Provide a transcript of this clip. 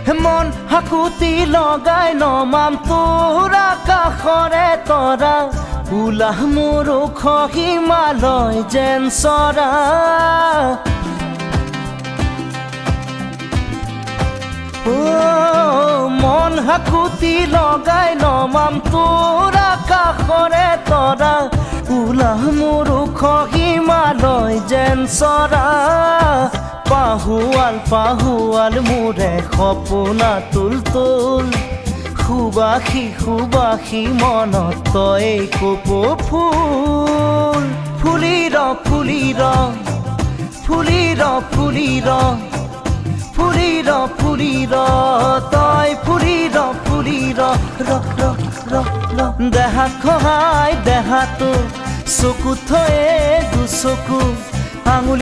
মন হাকুতি লগাই নমাম তোৰ আকাশৰে তৰা উলাহ মোৰ ওখ হিমালয় যেন চৰা মন হাকুতি লগাই নমাম তোৰ আকাশৰে তৰা উলাহ মোৰ ওখ হিমালয় যেন চৰা পাহুৱাল পাহুৱাল মোৰে সপোনা তুল তুল সুবাসী সুবাসী মনত তই কপৌ ফুল ফুলি ৰ ফুলি ৰ ফুলি ৰ ফুলি ৰ ফুলি ৰ ফুলি ৰ তই ফুলি ৰ ফুলি ৰ ৰ ৰ ৰ ৰ দেহা খহাই দেহাটো চকু থয়ে দুচকু আঙুলি